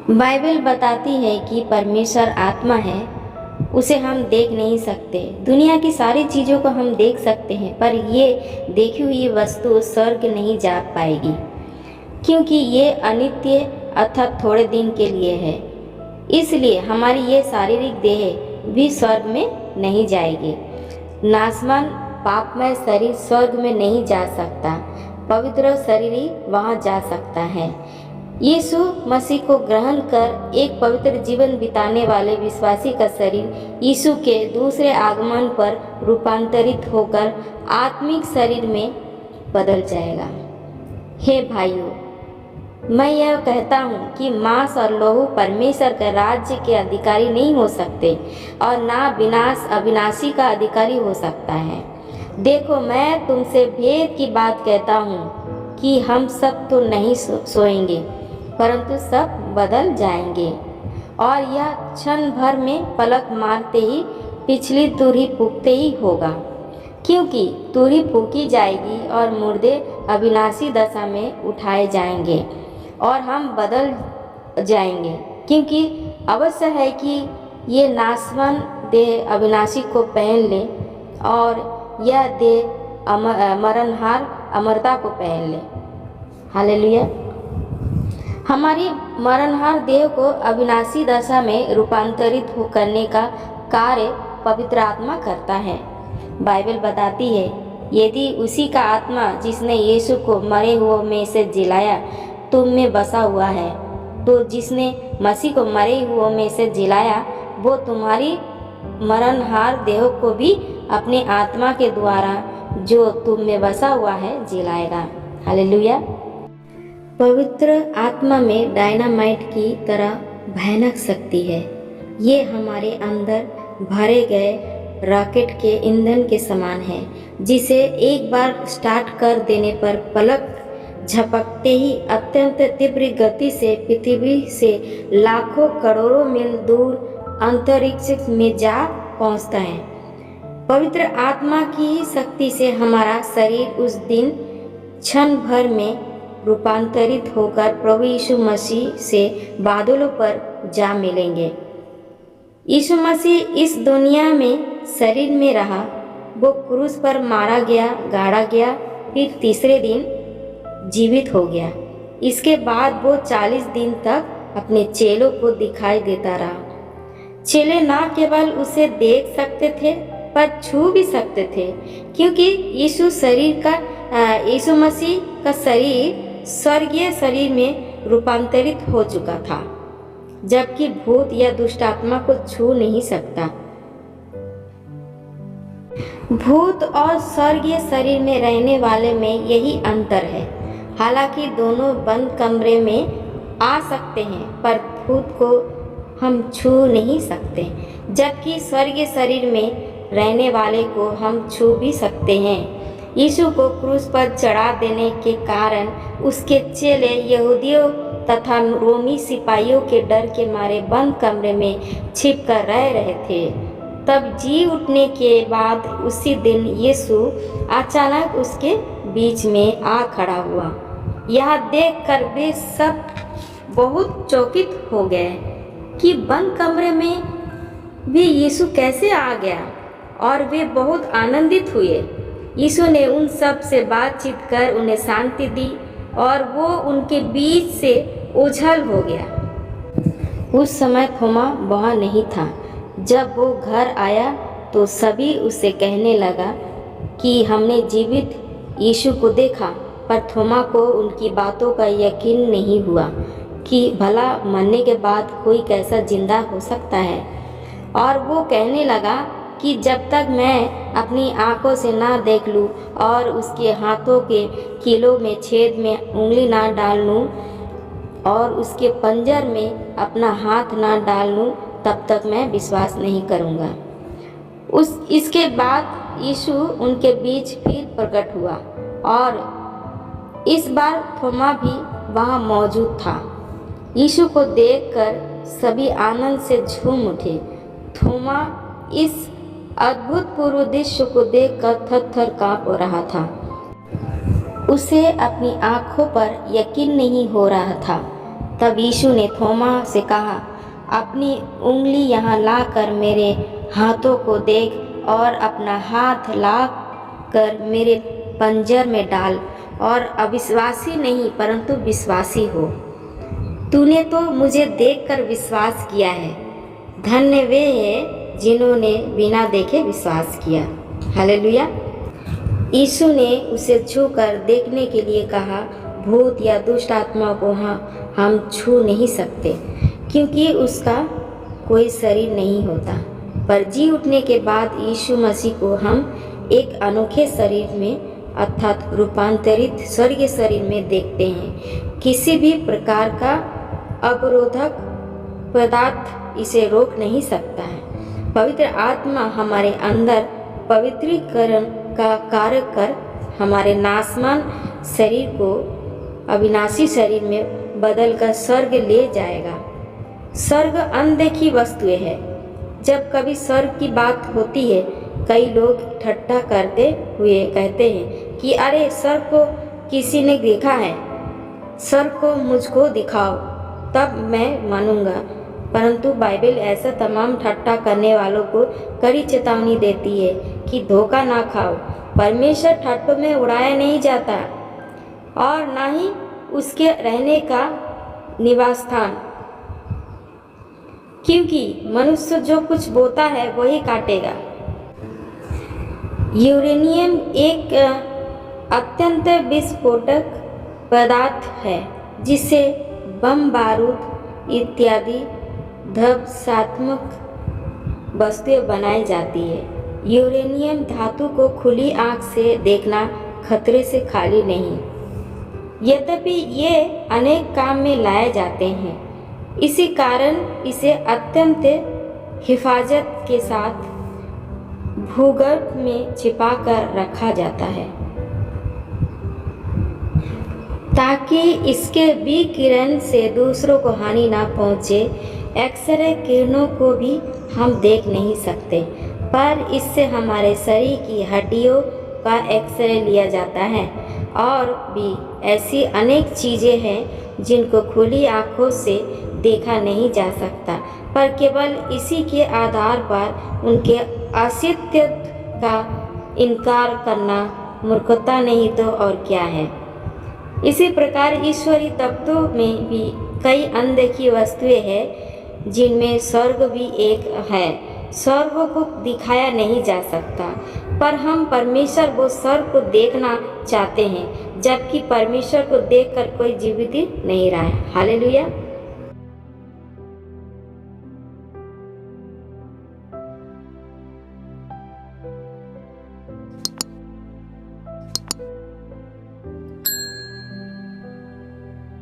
Bible बताती है कि परमेश्वर आत्मा है, उसे हम देख नहीं सकते। दुनिया की सारी चीज़ों को हम देख सकते हैं, पर ये देखी हुई वस्तु स्वर्ग नहीं जा पाएगी, क्योंकि ये अनित्य अर्थात थोड़े दिन के लिए है। इसलिए हमारी ये शारीरिक देह भी स्वर्ग में नहीं जाएगी। नाशवान पापमय शरीर स्वर्ग में नहीं जा सकता, पवित्र शरीर ही वहाँ जा सकता है। यीशु मसीह को ग्रहण कर एक पवित्र जीवन बिताने वाले विश्वासी का शरीर यीशु के दूसरे आगमन पर रूपांतरित होकर आत्मिक शरीर में बदल जाएगा। हे भाइयों, मैं यह कहता हूँ कि मांस और लहू परमेश्वर के राज्य के अधिकारी नहीं हो सकते और ना विनाश अविनाशी का अधिकारी हो सकता है। देखो, मैं तुमसे भेद की बात कहता हूँ कि हम सब तो नहीं सोएंगे, परंतु सब बदल जाएंगे। और यह क्षण भर में पलक मारते ही पिछली तुरही फूंकते ही होगा, क्योंकि तुरही फूंकी जाएगी और मुर्दे अविनाशी दशा में उठाए जाएंगे और हम बदल जाएंगे। क्योंकि अवश्य है कि ये नाशवान देह अविनाशी को पहन ले और यह देह मरणहार अमरता को पहन ले। हालेलुया। हमारी मरणहार देह को अविनाशी दशा में रूपांतरित करने का कार्य पवित्र आत्मा करता है। बाइबल बताती है, यदि उसी का आत्मा जिसने यीशु को मरे हुओं में से जिलाया तुम में बसा हुआ है, तो जिसने मसीह को मरे हुओं में से जिलाया वो तुम्हारी मरणहार देह को भी अपने आत्मा के द्वारा जो तुम में बसा हुआ है जिलाएगा। हालेलुया। पवित्र आत्मा में डायनामाइट की तरह भयानक शक्ति है। ये हमारे अंदर भरे गए रॉकेट के ईंधन के समान है, जिसे एक बार स्टार्ट कर देने पर पलक झपकते ही अत्यंत तीव्र गति से पृथ्वी से लाखों करोड़ों मील दूर अंतरिक्ष में जा पहुंचता है। पवित्र आत्मा की शक्ति से हमारा शरीर उस दिन क्षण भर में रूपांतरित होकर प्रभु यीशु मसीह से बादलों पर जा मिलेंगे। यीशु मसीह इस दुनिया में शरीर में रहा, वो क्रूस पर मारा गया, गाड़ा गया, फिर तीसरे दिन जीवित हो गया। इसके बाद वो 40 दिन तक अपने चेलों को दिखाई देता रहा। चेले न केवल उसे देख सकते थे पर छू भी सकते थे, क्योंकि यीशु मसीह का शरीर स्वर्गीय शरीर में रूपांतरित हो चुका था, जबकि भूत या दुष्ट आत्मा को छू नहीं सकता। भूत और स्वर्गीय शरीर में रहने वाले में यही अंतर है। हालांकि दोनों बंद कमरे में आ सकते हैं, पर भूत को हम छू नहीं सकते, जबकि स्वर्गीय शरीर में रहने वाले को हम छू भी सकते हैं। यीशु को क्रूस पर चढ़ा देने के कारण उसके चेले यहूदियों तथा रोमी सिपाहियों के डर के मारे बंद कमरे में छिप कर रह रहे थे। तब जी उठने के बाद उसी दिन यीशु अचानक उसके बीच में आ खड़ा हुआ। यह देखकर वे सब बहुत चौकित हो गए कि बंद कमरे में भी यीशु कैसे आ गया, और वे बहुत आनंदित हुए। यीशु ने उन सब से बातचीत कर उन्हें शांति दी और वो उनके बीच से ओझल हो गया। उस समय थोमा वहाँ नहीं था। जब वो घर आया तो सभी उससे कहने लगा कि हमने जीवित यीशु को देखा, पर थोमा को उनकी बातों का यकीन नहीं हुआ कि भला मरने के बाद कोई कैसा जिंदा हो सकता है। और वो कहने लगा कि जब तक मैं अपनी आंखों से ना देख लूं और उसके हाथों के कीलों में छेद में उंगली ना डाल लूं और उसके पंजर में अपना हाथ ना डाल लूं, तब तक मैं विश्वास नहीं करूंगा। इसके बाद यीशु उनके बीच फिर प्रकट हुआ और इस बार थोमा भी वहाँ मौजूद था। यीशु को देखकर सभी आनंद से झूम उठे। थोमा इस अद्भुतपूर्व दृश्य को देखकर थर-थर काँप रहा था। उसे अपनी आंखों पर यकीन नहीं हो रहा था तब यीशु ने थोमा से कहा, अपनी उंगली यहाँ लाकर मेरे हाथों को देख और अपना हाथ लाकर मेरे पंजर में डाल और अविश्वासी नहीं परंतु विश्वासी हो। तूने तो मुझे देखकर विश्वास किया है। धन्य वे हैं जिन्होंने बिना देखे विश्वास किया। हालेलुया। यीशु ने उसे छूकर देखने के लिए कहा, भूत या दुष्ट आत्मा को हम छू नहीं सकते क्योंकि उसका कोई शरीर नहीं होता, पर जी उठने के बाद यीशु मसीह को हम एक अनोखे शरीर में अर्थात रूपांतरित स्वर्गीय शरीर में देखते हैं। किसी भी प्रकार का अवरोधक पदार्थ इसे रोक नहीं सकता है। पवित्र आत्मा हमारे अंदर पवित्रीकरण का कार्य कर हमारे नाशवान शरीर को अविनाशी शरीर में बदलकर स्वर्ग ले जाएगा। स्वर्ग अनदेखी वस्तुएं है। जब कभी स्वर्ग की बात होती है, कई लोग ठट्ठा करते हुए कहते हैं कि अरे स्वर्ग को किसी ने देखा है, स्वर्ग को मुझको दिखाओ तब मैं मानूंगा। परंतु बाइबल ऐसा तमाम ठट्ठा करने वालों को कड़ी चेतावनी देती है कि धोखा ना खाओ। परमेश्वर ठट्ठों में उड़ाया नहीं जाता और ना ही उसके रहने का निवास स्थान, क्योंकि मनुष्य जो कुछ बोता है वही काटेगा। यूरेनियम एक अत्यंत विस्फोटक पदार्थ है जिससे बम, बारूद इत्यादि ध्वंसात्मक वस्तुएं बनाई जाती है। यूरेनियम धातु को खुली आंख से देखना खतरे से खाली नहीं, यद्यपि ये अनेक काम में लाए जाते हैं। इसी कारण इसे अत्यंत हिफाजत के साथ भूगर्भ में छिपाकर रखा जाता है ताकि इसके विकिरण से दूसरों को हानि ना पहुंचे। एक्सरे किरणों को भी हम देख नहीं सकते, पर इससे हमारे शरीर की हड्डियों का एक्सरे लिया जाता है। और भी ऐसी अनेक चीज़ें हैं जिनको खुली आंखों से देखा नहीं जा सकता, पर केवल इसी के आधार पर उनके अस्तित्व का इनकार करना मूर्खता नहीं तो और क्या है। इसी प्रकार ईश्वरीय तत्वों में भी कई अनदेखी वस्तुएं हैं जिनमें स्वर्ग भी एक है। स्वर्ग को दिखाया नहीं जा सकता, पर हम परमेश्वर वो स्वर्ग को देखना चाहते हैं, जबकि परमेश्वर को देखकर कोई जीवित नहीं रहा है। हालेलुया।